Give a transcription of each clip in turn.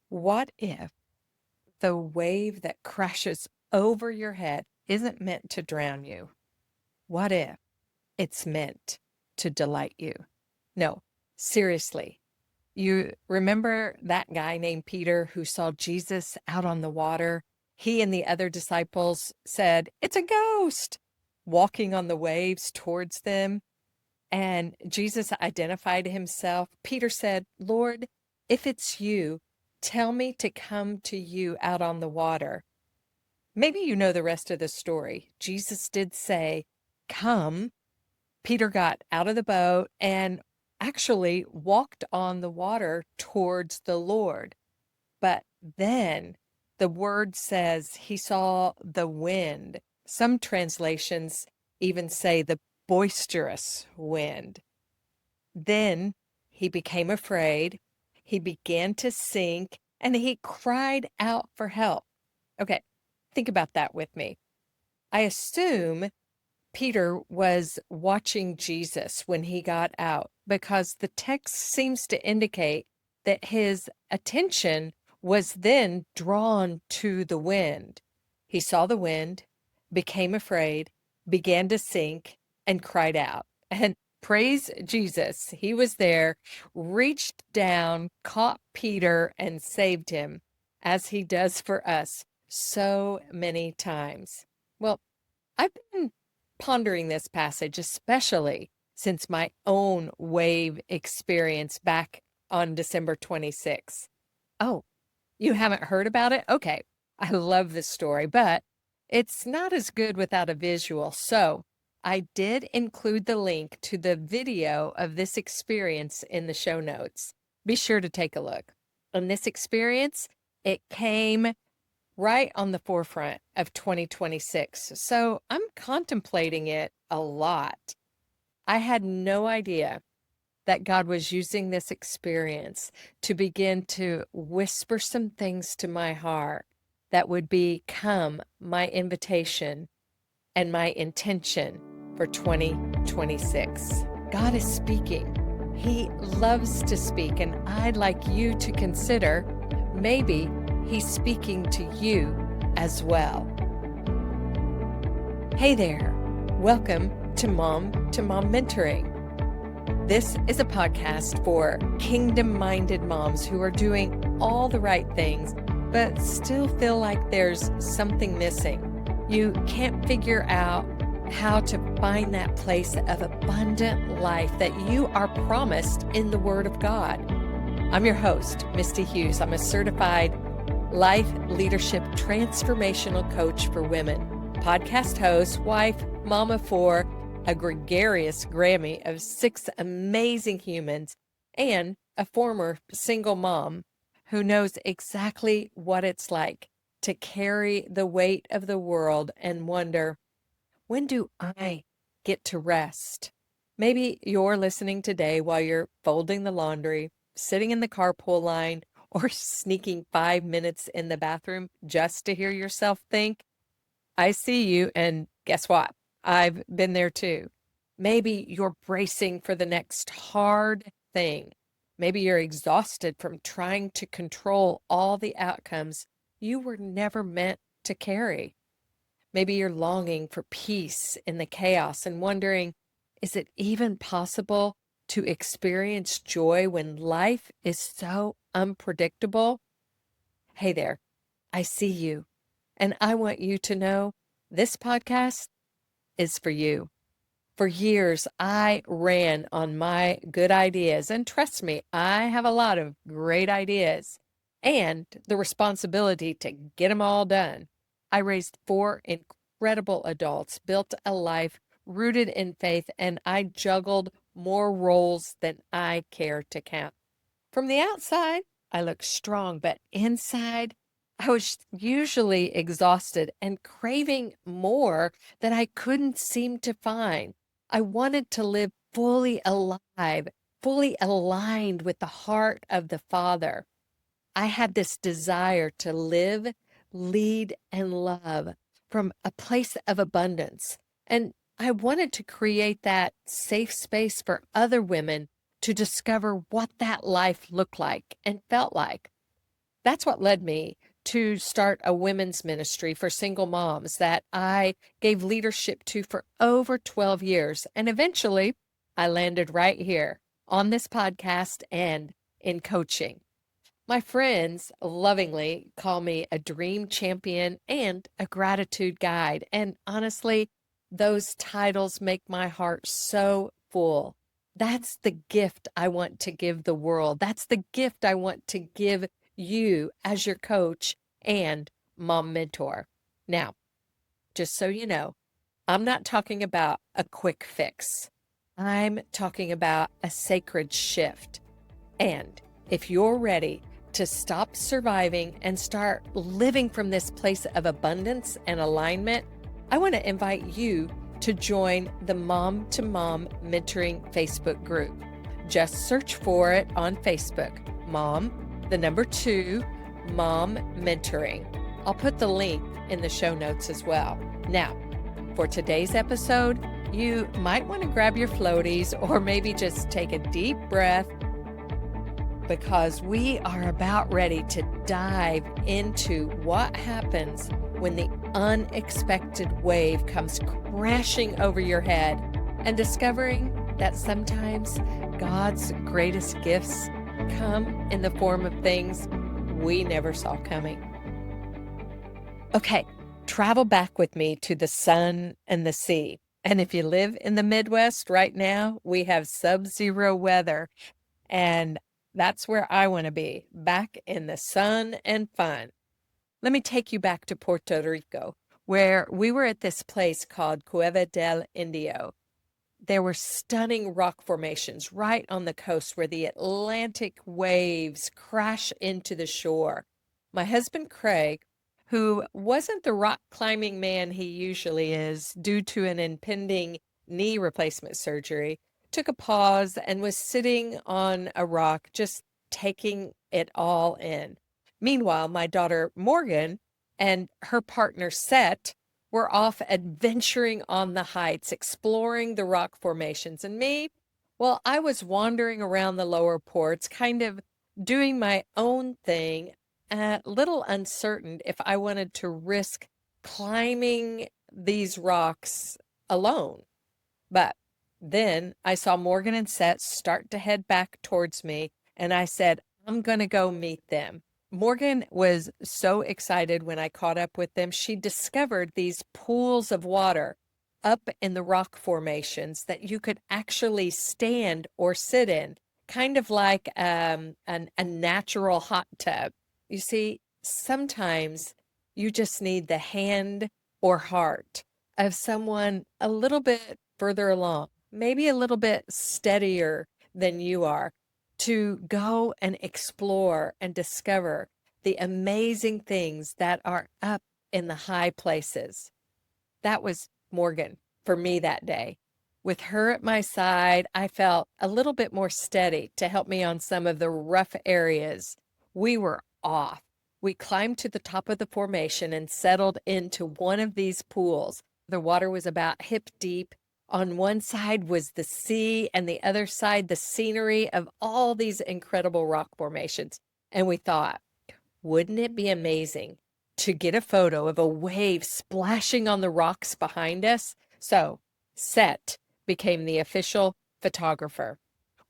What if the wave that crashes over your head isn't meant to drown you? What if it's meant to delight you? No, seriously. You remember that guy named Peter who saw Jesus out on the water? He and the other disciples said, "It's a ghost," walking on the waves towards them. And Jesus identified himself. Peter said, "Lord, if it's you, tell me to come to you out on the water." Maybe you know the rest of the story. Jesus did say, "Come." Peter got out of the boat and actually walked on the water towards the Lord. But then the word says he saw the wind. Some translations even say the boisterous wind. Then he became afraid, he began to sink, and he cried out for help. Okay, think about that with me. I assume Peter was watching Jesus when he got out because the text seems to indicate that his attention was then drawn to the wind. He saw the wind, became afraid, began to sink, and cried out. And praise Jesus, he was there, reached down, caught Peter, and saved him, as he does for us so many times. Well, I've been pondering this passage, especially since my own wave experience back on December 26th. Oh, you haven't heard about it? Okay. I love this story, but it's not as good without a visual. So I did include the link to the video of this experience in the show notes. Be sure to take a look. On this experience, it came right on the forefront of 2026. So I'm contemplating it a lot. I had no idea that God was using this experience to begin to whisper some things to my heart that would become my invitation and my intention for 2026. God is speaking. He loves to speak, and I'd like you to consider maybe He's speaking to you as well. Hey there. Welcome to Mom2Mom Mentoring. This is a podcast for kingdom-minded moms who are doing all the right things, but still feel like there's something missing. You can't figure out how to find that place of abundant life that you are promised in the Word of God. I'm your host, Misty Hughes. I'm a certified life leadership transformational coach for women, podcast host, wife, mom of four, a gregarious Grammy of 6 amazing humans, and a former single mom who knows exactly what it's like to carry the weight of the world and wonder, when do I get to rest? Maybe you're listening today while you're folding the laundry, sitting in the carpool line, or sneaking 5 minutes in the bathroom just to hear yourself think. I see you, and guess what? I've been there too. Maybe you're bracing for the next hard thing. Maybe you're exhausted from trying to control all the outcomes you were never meant to carry. Maybe you're longing for peace in the chaos and wondering, is it even possible to experience joy when life is so unpredictable? Hey there, I see you, and I want you to know this podcast is for you. For years, I ran on my good ideas, and trust me, I have a lot of great ideas and the responsibility to get them all done. I raised 4 incredible adults, built a life rooted in faith, and I juggled more roles than I care to count. From the outside, I look strong, but inside, I was usually exhausted and craving more that I couldn't seem to find. I wanted to live fully alive, fully aligned with the heart of the Father. I had this desire to live, lead, and love from a place of abundance. And I wanted to create that safe space for other women to discover what that life looked like and felt like. That's what led me to start a women's ministry for single moms that I gave leadership to for over 12 years. And eventually I landed right here on this podcast and in coaching. My friends lovingly call me a dream champion and a gratitude guide. And honestly, those titles make my heart so full. That's the gift I want to give the world. That's the gift I want to give you as your coach and mom mentor. Now, just so you know, I'm not talking about a quick fix. I'm talking about a sacred shift. And if you're ready to stop surviving and start living from this place of abundance and alignment, I want to invite you to join the Mom2Mom Mentoring Facebook group. Just search for it on Facebook, Mom2, Mom Mentoring. I'll put the link in the show notes as well. Now, for today's episode, you might want to grab your floaties or maybe just take a deep breath, because we are about ready to dive into what happens when the unexpected wave comes crashing over your head, and discovering that sometimes God's greatest gifts come in the form of things we never saw coming. Okay, travel back with me to the sun and the sea. And if you live in the Midwest right now, we have sub-zero weather, and that's where I want to be, back in the sun and fun. Let me take you back to Puerto Rico, where we were at this place called Cueva del Indio. There were stunning rock formations right on the coast where the Atlantic waves crash into the shore. My husband, Craig, who wasn't the rock climbing man he usually is due to an impending knee replacement surgery, took a pause and was sitting on a rock, just taking it all in. Meanwhile, my daughter Morgan and her partner Seth were off adventuring on the heights, exploring the rock formations. And me, well, I was wandering around the lower ports, kind of doing my own thing, a little uncertain if I wanted to risk climbing these rocks alone. But then I saw Morgan and Seth start to head back towards me, and I said, I'm going to go meet them. Morgan was so excited when I caught up with them. She discovered these pools of water up in the rock formations that you could actually stand or sit in, kind of like a natural hot tub. You see, sometimes you just need the hand or heart of someone a little bit further along, maybe a little bit steadier than you are, to go and explore and discover the amazing things that are up in the high places. That was Morgan for me that day. With her at my side, I felt a little bit more steady to help me on some of the rough areas. We were off. We climbed to the top of the formation and settled into one of these pools. The water was about hip deep. On one side was the sea, and the other side, the scenery of all these incredible rock formations. And we thought, wouldn't it be amazing to get a photo of a wave splashing on the rocks behind us? So Seth became the official photographer.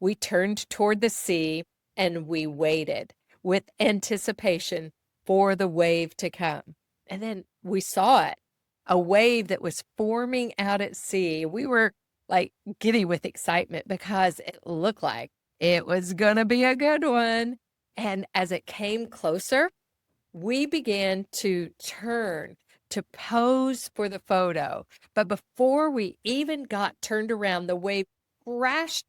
We turned toward the sea and we waited with anticipation for the wave to come. And then we saw it. A wave that was forming out at sea. We were like giddy with excitement because it looked like it was going to be a good one. And as it came closer, we began to turn to pose for the photo. But before we even got turned around, the wave crashed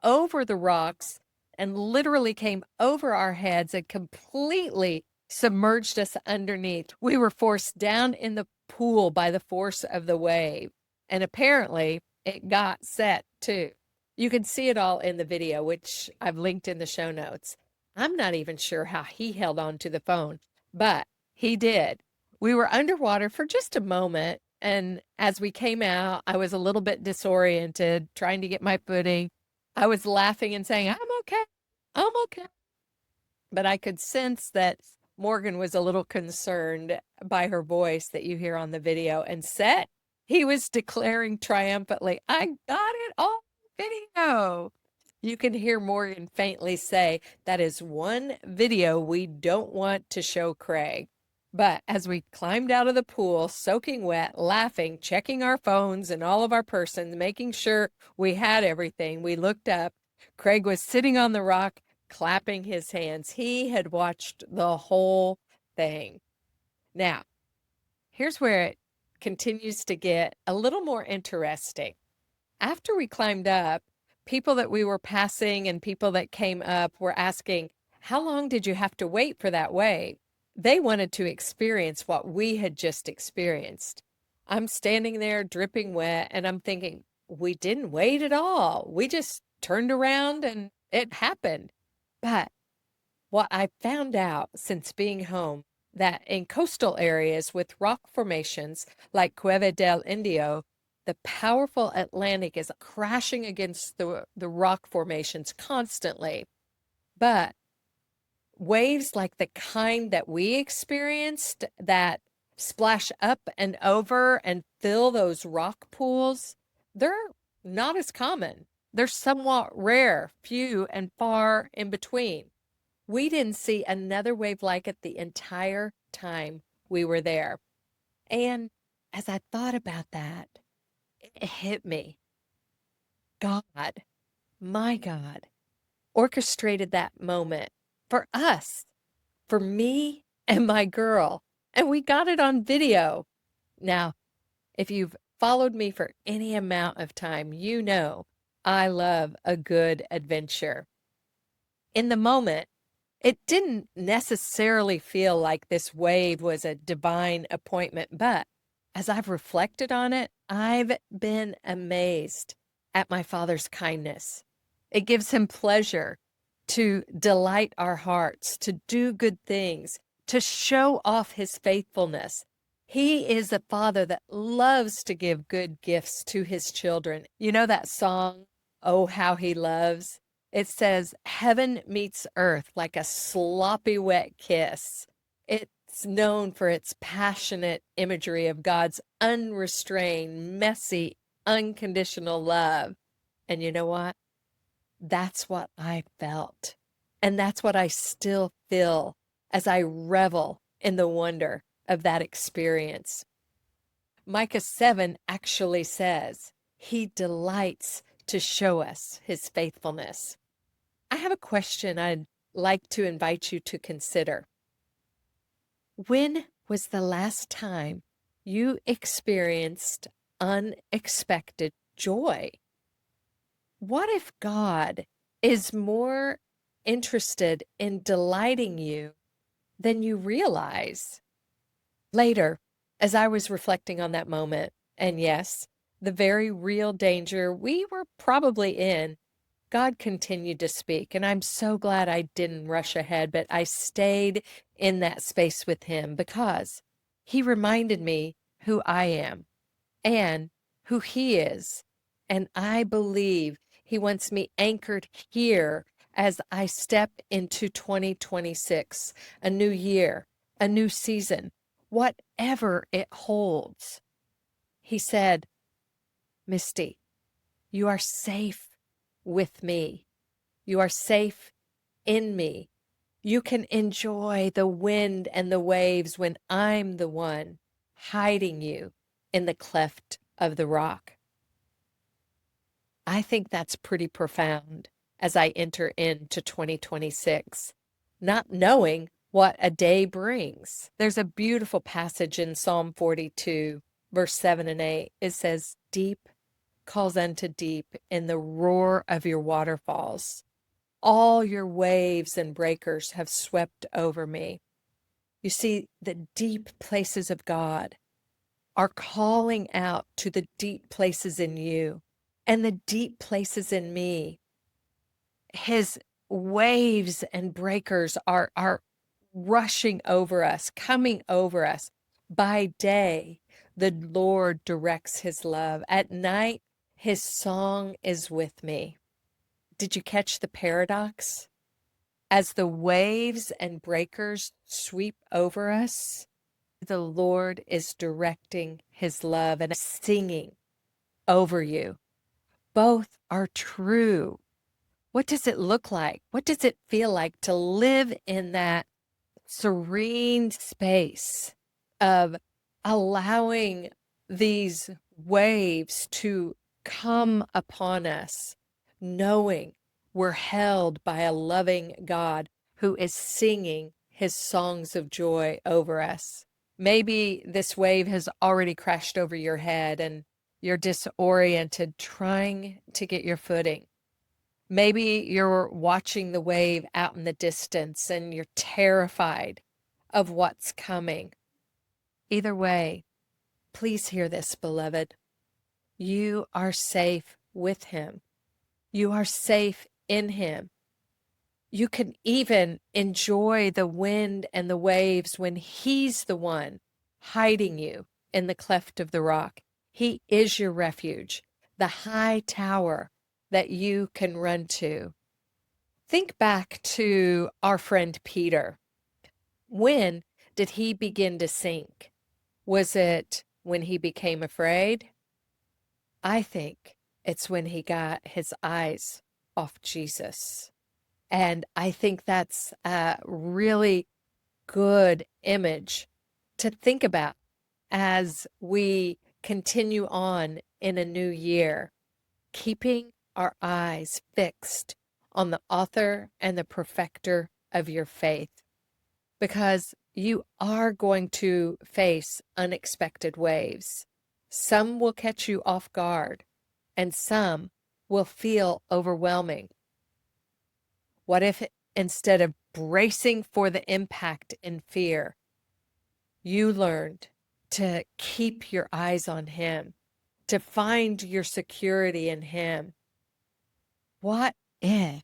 over the rocks and literally came over our heads and completely submerged us underneath. We were forced down in the pool by the force of the wave. And apparently it got Seth too. You can see it all in the video, which I've linked in the show notes. I'm not even sure how he held on to the phone, but he did. We were underwater for just a moment. And as we came out, I was a little bit disoriented, trying to get my footing. I was laughing and saying, I'm okay. I'm okay. But I could sense that Morgan was a little concerned by her voice that you hear on the video, and Set, he was declaring triumphantly, I got it on video. You can hear Morgan faintly say, that is one video we don't want to show Craig. But as we climbed out of the pool, soaking wet, laughing, checking our phones and all of our persons, making sure we had everything, we looked up. Craig was sitting on the rock, clapping his hands. He had watched the whole thing. Now, here's where it continues to get a little more interesting. After we climbed up, people that we were passing and people that came up were asking, how long did you have to wait for that wave? They wanted to experience what we had just experienced. I'm standing there dripping wet and I'm thinking, we didn't wait at all. We just turned around and it happened. But what I found out since being home, that in coastal areas with rock formations like Cueva del Indio, the powerful Atlantic is crashing against the rock formations constantly. But waves like the kind that we experienced that splash up and over and fill those rock pools, they're not as common. They're somewhat rare, few and far in between. We didn't see another wave like it the entire time we were there. And as I thought about that, it hit me. God, my God, orchestrated that moment for us, for me and my girl. And we got it on video. Now, if you've followed me for any amount of time, you know I love a good adventure. In the moment, it didn't necessarily feel like this wave was a divine appointment, but as I've reflected on it, I've been amazed at my Father's kindness. It gives him pleasure to delight our hearts, to do good things, to show off his faithfulness. He is a father that loves to give good gifts to his children. You know that song, Oh, How He Loves? It says, heaven meets earth like a sloppy wet kiss. It's known for its passionate imagery of God's unrestrained, messy, unconditional love. And you know what? That's what I felt. And that's what I still feel as I revel in the wonder of that experience. Micah 7 actually says, he delights to show us his faithfulness. I have a question I'd like to invite you to consider. When was the last time you experienced unexpected joy? What if God is more interested in delighting you than you realize? Later, as I was reflecting on that moment, and yes, the very real danger we were probably in, God continued to speak, and I'm so glad I didn't rush ahead, but I stayed in that space with him because he reminded me who I am and who he is. And I believe he wants me anchored here as I step into 2026, a new year, a new season, whatever it holds. He said, Misty, you are safe with me. You are safe in me. You can enjoy the wind and the waves when I'm the one hiding you in the cleft of the rock. I think that's pretty profound as I enter into 2026, not knowing what a day brings. There's a beautiful passage in Psalm 42, verse 7 and 8. It says, deep calls unto deep in the roar of your waterfalls. All your waves and breakers have swept over me. You see, the deep places of God are calling out to the deep places in you and the deep places in me. His waves and breakers are rushing over us, coming over us. By day, the Lord directs his love. At night, his song is with me. Did you catch the paradox? As the waves and breakers sweep over us, the Lord is directing his love and singing over you. Both are true. What does it look like? What does it feel like to live in that serene space of allowing these waves to come upon us, knowing we're held by a loving God who is singing his songs of joy over us? Maybe this wave has already crashed over your head and you're disoriented, trying to get your footing. Maybe you're watching the wave out in the distance and you're terrified of what's coming. Either way, please hear this, beloved. You are safe with him. You are safe in him. You can even enjoy the wind and the waves when he's the one hiding you in the cleft of the rock. He is your refuge, the high tower that you can run to. Think back to our friend Peter. When did he begin to sink? Was it when he became afraid? I think it's when he got his eyes off Jesus. And I think that's a really good image to think about as we continue on in a new year, keeping our eyes fixed on the author and the perfecter of your faith, because you are going to face unexpected waves. Some will catch you off guard, and some will feel overwhelming. What if instead of bracing for the impact in fear, you learned to keep your eyes on him, to find your security in him? What if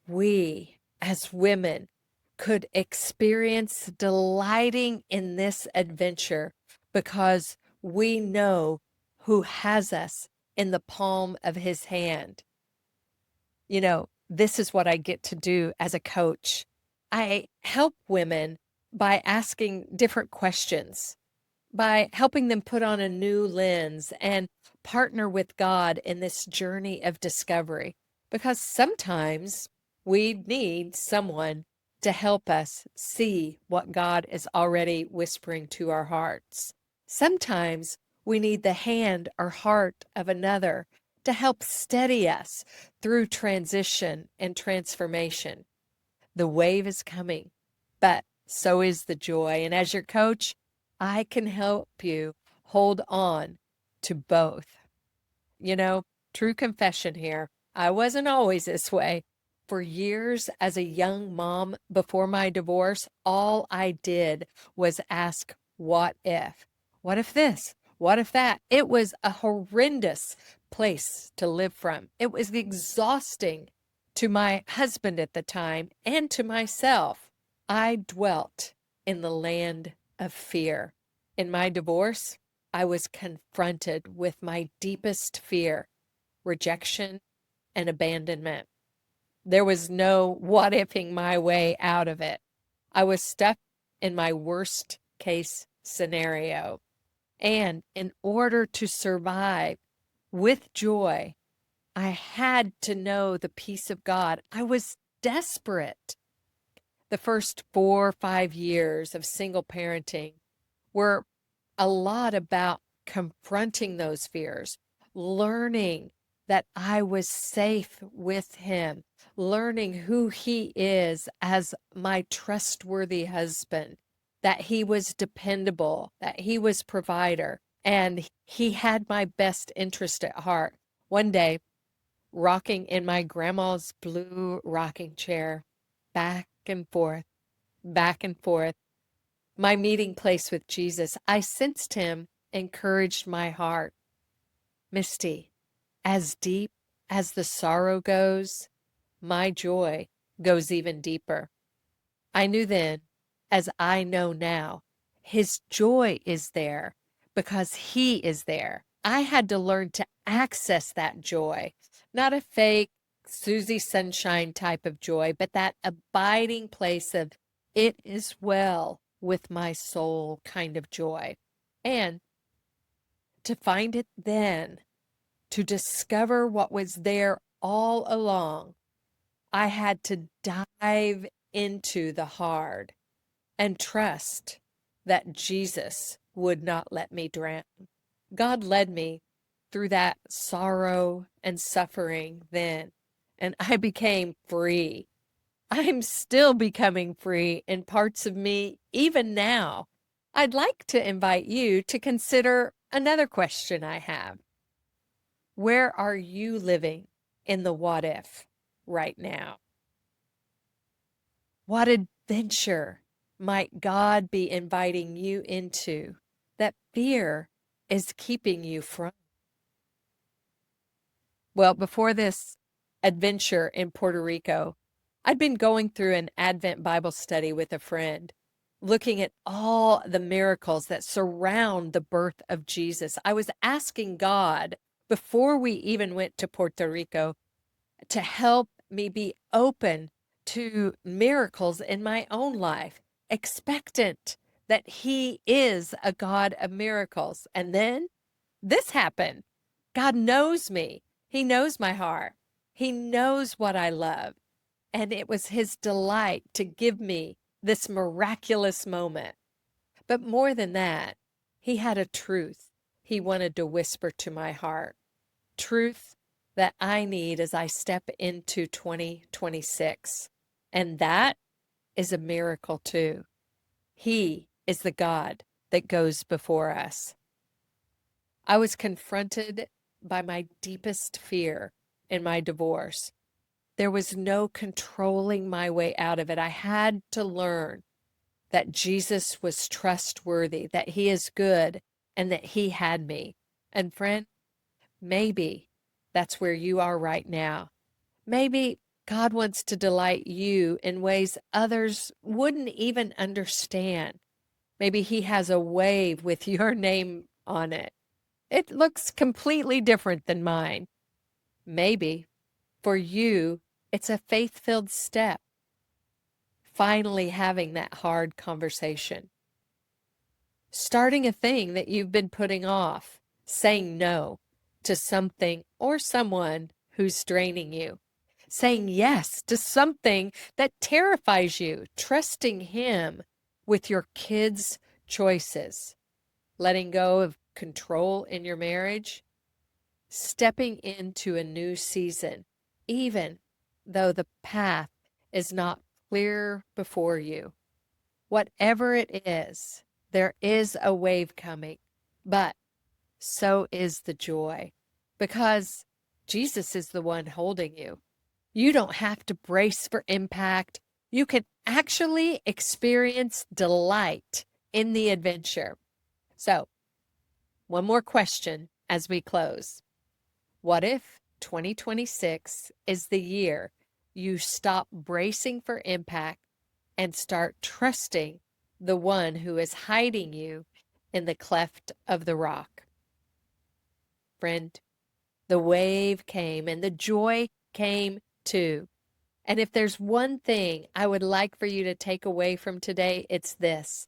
we as women could experience delighting in this adventure because we know who has us in the palm of his hand? You know, this is what I get to do as a coach. I help women by asking different questions, by helping them put on a new lens and partner with God in this journey of discovery. Because sometimes we need someone to help us see what God is already whispering to our hearts. Sometimes we need the hand or heart of another to help steady us through transition and transformation. The wave is coming, but so is the joy. And as your coach, I can help you hold on to both. You know, true confession here. I wasn't always this way. For years as a young mom before my divorce, all I did was ask, what if? What if this? What if that? It was a horrendous place to live from. It was exhausting to my husband at the time and to myself. I dwelt in the land of fear. In my divorce, I was confronted with my deepest fear, rejection and abandonment. There was no what ifing my way out of it. I was stuck in my worst case scenario. And in order to survive with joy, I had to know the peace of God. I was desperate. The first 4 or 5 years of single parenting were a lot about confronting those fears, learning that I was safe with him, learning who he is as my trustworthy husband, that he was dependable, that he was provider, and he had my best interest at heart. One day, rocking in my grandma's blue rocking chair, back and forth, my meeting place with Jesus, I sensed him encouraged my heart. Misty, as deep as the sorrow goes, my joy goes even deeper. I knew then, as I know now, his joy is there because he is there. I had to learn to access that joy, not a fake Susie Sunshine type of joy, but that abiding place of it is well with my soul kind of joy. And to find it then, to discover what was there all along, I had to dive into the hard and trust that Jesus would not let me drown. God led me through that sorrow and suffering then, and I became free. I'm still becoming free in parts of me even now. I'd like to invite you to consider another question I have. Where are you living in the what if right now? What adventure might God be inviting you into that fear is keeping you from? Well, before this adventure in Puerto Rico, I'd been going through an Advent Bible study with a friend, looking at all the miracles that surround the birth of Jesus. I was asking God before we even went to Puerto Rico to help me be open to miracles in my own life, expectant that He is a God of miracles. And then this happened. God knows me. He knows my heart. He knows what I love. And it was His delight to give me this miraculous moment. But more than that, He had a truth He wanted to whisper to my heart. Truth that I need as I step into 2026. And that is a miracle too. He is the God that goes before us. I was confronted by my deepest fear in my divorce. There was no controlling my way out of it. I had to learn that Jesus was trustworthy, that He is good, and that He had me. And friend, maybe that's where you are right now. Maybe God wants to delight you in ways others wouldn't even understand. Maybe He has a wave with your name on it. It looks completely different than mine. Maybe for you, it's a faith-filled step. Finally having that hard conversation. Starting a thing that you've been putting off. Saying no to something or someone who's draining you. Saying yes to something that terrifies you. Trusting Him with your kids' choices. Letting go of control in your marriage. Stepping into a new season, even though the path is not clear before you. Whatever it is, there is a wave coming, but so is the joy, because Jesus is the one holding you. You don't have to brace for impact. You can actually experience delight in the adventure. So, one more question as we close. What if 2026 is the year you stop bracing for impact and start trusting the one who is hiding you in the cleft of the rock? Friend, the wave came and the joy came too. And if there's one thing I would like for you to take away from today, it's this.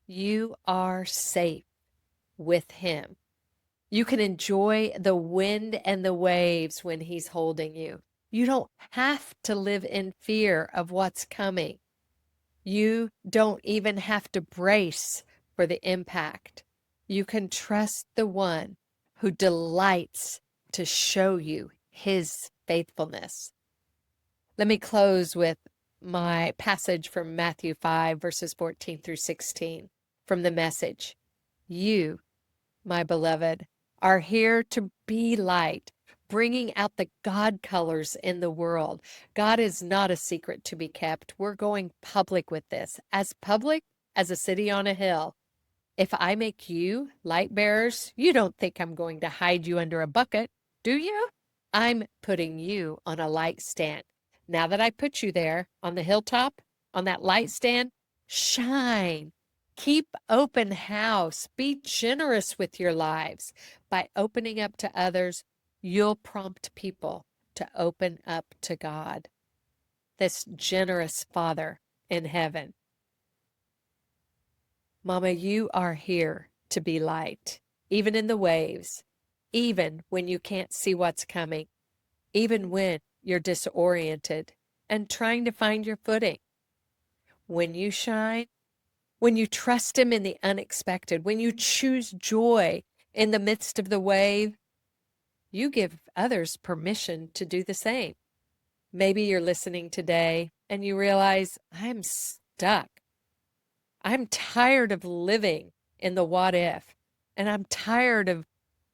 You are safe with Him. You can enjoy the wind and the waves when He's holding you. You don't have to live in fear of what's coming. You don't even have to brace for the impact. You can trust the one who delights to show you His faithfulness. Let me close with my passage from Matthew 5, verses 14 through 16 from the Message. You, my beloved, are here to be light, bringing out the God colors in the world. God is not a secret to be kept. We're going public with this, as public as a city on a hill. If I make you light bearers, you don't think I'm going to hide you under a bucket, do you? I'm putting you on a light stand. Now that I put you there on the hilltop, on that light stand, shine. Keep open house. Be generous with your lives. By opening up to others, you'll prompt people to open up to God, this generous Father in heaven. Mama, you are here to be light, even in the waves, even when you can't see what's coming, even when you're disoriented and trying to find your footing. When you shine, when you trust Him in the unexpected, when you choose joy in the midst of the wave, you give others permission to do the same. Maybe you're listening today and you realize, I'm stuck. I'm tired of living in the what if, and I'm tired of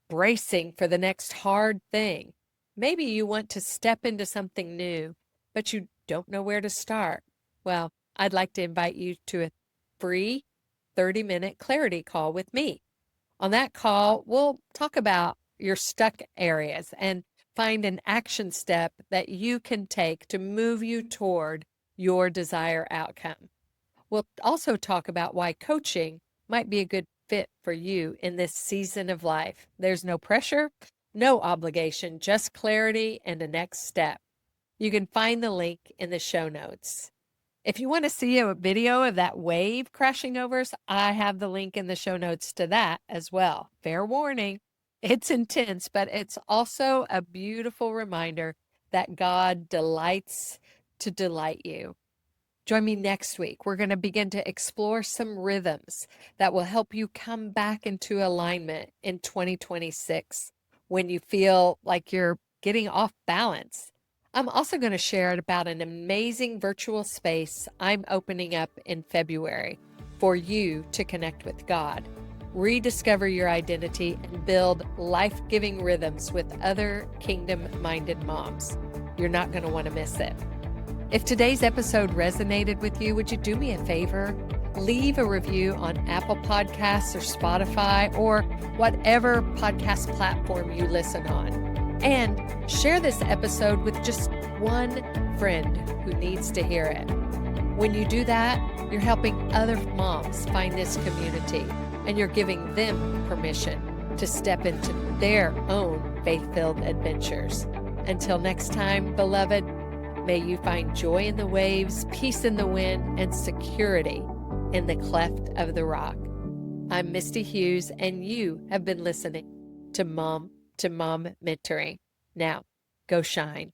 bracing for the next hard thing. Maybe you want to step into something new, but you don't know where to start. Well, I'd like to invite you to a free 30-minute clarity call with me. On that call, we'll talk about your stuck areas and find an action step that you can take to move you toward your desired outcome. We'll also talk about why coaching might be a good fit for you in this season of life. There's no pressure, no obligation, just clarity and a next step. You can find the link in the show notes. If you want to see a video of that wave crashing over us, I have the link in the show notes to that as well. Fair warning, it's intense, but it's also a beautiful reminder that God delights to delight you. Join me next week. We're going to begin to explore some rhythms that will help you come back into alignment in 2026 when you feel like you're getting off balance. I'm also going to share about an amazing virtual space I'm opening up in February for you to connect with God, rediscover your identity, and build life-giving rhythms with other kingdom-minded moms. You're not going to want to miss it. If today's episode resonated with you, would you do me a favor? Leave a review on Apple Podcasts or Spotify or whatever podcast platform you listen on. And share this episode with just one friend who needs to hear it. When you do that, you're helping other moms find this community, and you're giving them permission to step into their own faith-filled adventures. Until next time, beloved, may you find joy in the waves, peace in the wind, and security in the cleft of the rock. I'm Misty Hughes, and you have been listening to Mom2Mom Mentoring. Now, go shine.